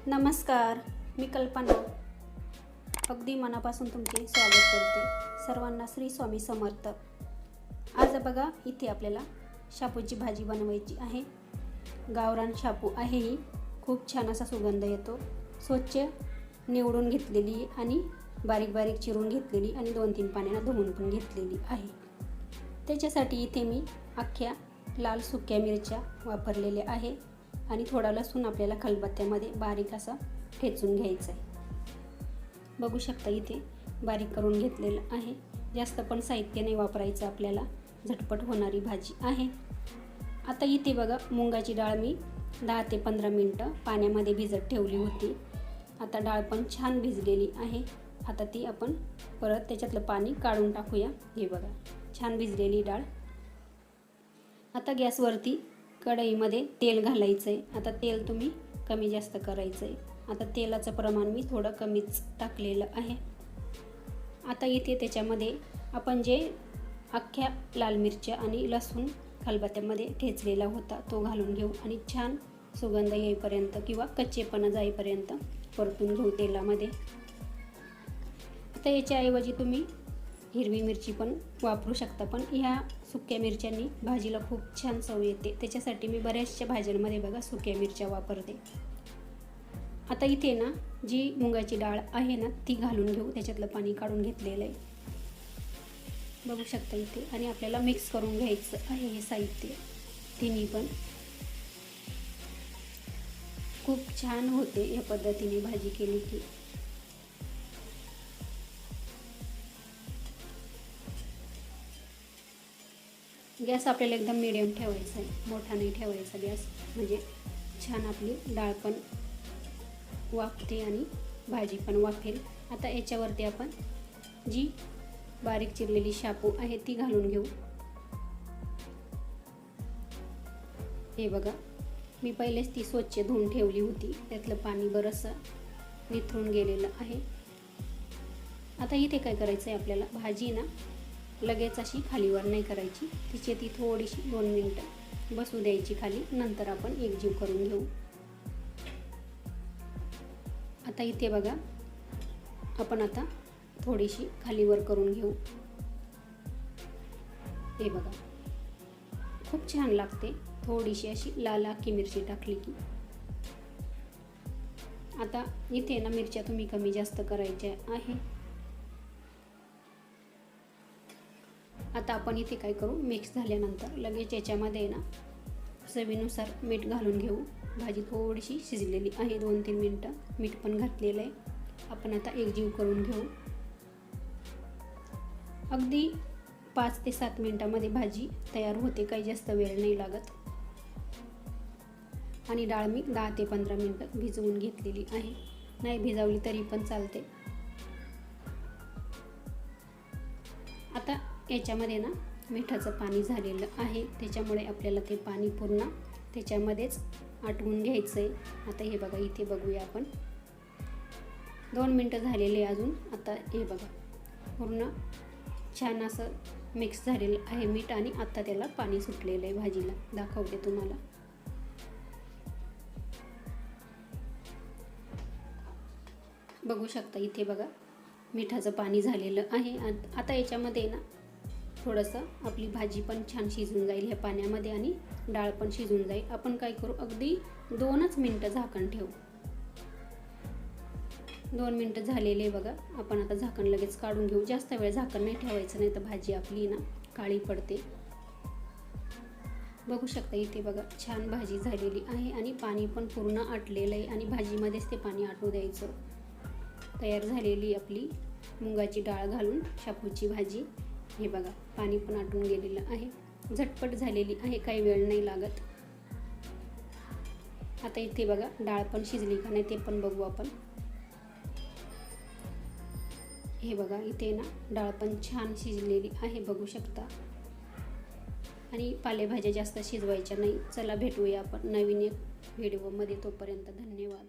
नमस्कार, मी कल्पना अगदी मनापासून तुमचे स्वागत करते। सर्वांना श्री स्वामी समर्थ। आज बघा इथे आपल्याला शापूची भाजी बनवायची आहे। गावरान शापू आहे, ही खूप छान असा सुगंध येतो। स्वच्छ निवडून घेतलेली आणि बारीक बारीक चिरून घेतलेली आणि 2-3 पाण्याने धुवून पण घेतलेली आहे। त्याच्यासाठी इथे मी अख्ख्या लाल सुक्या मिरच्या वापरलेल्या आहे आणि थोडा लसूण आपल्याला खलबत्त्यामध्ये बारीक असा ठेचून घ्यायचा आहे। बघू शकता इथे बारीक करून घेतलेलं आहे। जास्त पण साहित्य नाही वापरायचं, आपल्याला झटपट होणारी भाजी आहे। आता इथे बघा मुंगाची डाळ मी 10 ते 15 मिनिटं पाण्यामध्ये भिजत ठेवली होती। आता डाळ पण छान भिजलेली आहे। आता ती आपण परत त्याच्यातलं पाणी काढून टाकूया। हे बघा छान भिजलेली डाळ। आता गॅसवरती कढईमध्ये तेल घालायचं आहे। आता तेल तुम्ही कमी जास्त करायचं आहे। आता तेलाचं प्रमाण मी थोडं कमीच टाकलेलं आहे। आता इथे त्याच्यामध्ये आपण जे अख्ख्या लाल मिरच्या आणि लसूण खलबत्त्यामध्ये ठेचलेला होता तो घालून घेऊ आणि छान सुगंध येईपर्यंत किंवा कच्चेपणा जाईपर्यंत परतून घेऊ तेलामध्ये। आता याच्याऐवजी तुम्ही हिरवी मिरची पण वापरू शकता, पण ह्या सुक्या मिरच्यांनी भाजीला खूप छान चव येते। त्याच्यासाठी मी बऱ्याचशा भाज्यांमध्ये बघा सुक्या मिरच्या वापरते। आता इथे ना जी मुगाची डाळ आहे ना ती घालून घेऊ। त्याच्यातलं पाणी काढून घेतलेलं आहे, बघू शकता इथे। आणि आपल्याला मिक्स करून घ्यायचं आहे हे साहित्य तिन्ही पण। खूप छान होते या पद्धतीने भाजी केली की। गॅस आपल्याला एकदम मीडियम ठेवायचा आहे, मोठा नाही ठेवायचा गॅस, म्हणजे छान आपली डाळ पण वाफते आणि भाजी पण वाफेल। आता याच्यावरती आपण जी बारीक चिरलेली शापू आहे ती घालून घेऊ। हे बघा मी पहिलेच ती स्वच्छ धुवून ठेवली होती, त्यातलं पाणी बरंचसं निथळून गेलेलं आहे। आता इथे काय करायचं आहे आपल्याला, भाजी ना लगेच अशी खालीवर नाही करायची, तिची ती थोडीशी 2 मिनिटं बसू द्यायची खाली, नंतर आपण एकजीव करून घेऊ। आता इथे बघा आपण आता थोडीशी खालीवर करून घेऊ। हे बघा खूप छान लागते, थोडीशी अशी लाल आखी मिरची टाकली की। आता इथे ना मिरच्या तुम्ही कमी जास्त करायच्या आहे। आता आपण इथे काय करू, मिक्स झाल्यानंतर लगेच याच्यामध्ये ना चवीनुसार मीठ घालून घेऊ। भाजी थोडीशी शिजलेली आहे, 2-3 मिनिटं मीठ पण घातलेलं आहे। आपण आता एकजीव करून घेऊ। अगदी 5 ते 7 मिनिटांमध्ये भाजी तयार होते, काही जास्त वेळ नाही लागत। आणि डाळ मी 10 ते 15 मिनिटं भिजवून घेतलेली आहे, नाही भिजवली तरी पण चालते। आता याच्यामध्ये ना मिठाचं पाणी झालेलं आहे, त्याच्यामुळे आपल्याला ते पाणी पूर्ण त्याच्यामध्येच आटवून घ्यायचं आहे। आता हे बघा इथे बघूया आपण 2 मिनिटं झालेले अजून। आता हे बघा पूर्ण छान असं मिक्स झालेलं आहे मीठ, आणि आता त्याला पाणी सुटलेलं आहे भाजीला, दाखवते तुम्हाला। बघू शकता इथे बघा मिठाचं पाणी झालेलं आहे। आता याच्यामध्ये ना थोडंसं आपली भाजी पण छान शिजून जाईल ह्या पाण्यामध्ये आणि डाळ पण शिजून जाईल। आपण काय करू, अगदी 2च मिनिटं झाकण ठेवू। 2 मिनिटं झालेले बघा। आपण आता झाकण लगेच काढून घेऊ, जास्त वेळ झाकण नाही ठेवायचं, नाही तर भाजी आपली ना काळी पडते। बघू शकता इथे बघा छान भाजी झालेली आहे आणि पाणी पण पूर्ण आटलेलं आहे आणि भाजीमध्येच ते पाणी आटू द्यायचं। तयार झालेली आपली मुगाची डाळ घालून शापूची भाजी। हे बघा पाणी पण आटून गेलेलं आहे, झटपट झालेली आहे, काही वेळ नाही लागत। आता इथे बघा डाळ पण शिजली का नाही ते पण बघू आपण। हे बघा इथे ना डाळ पण छान शिजलेली आहे, बघू शकता। आणि पालेभाज्या जास्त शिजवायच्या नाही। चला भेटूया आपण नवीन एक व्हिडिओमध्ये, तोपर्यंत धन्यवाद।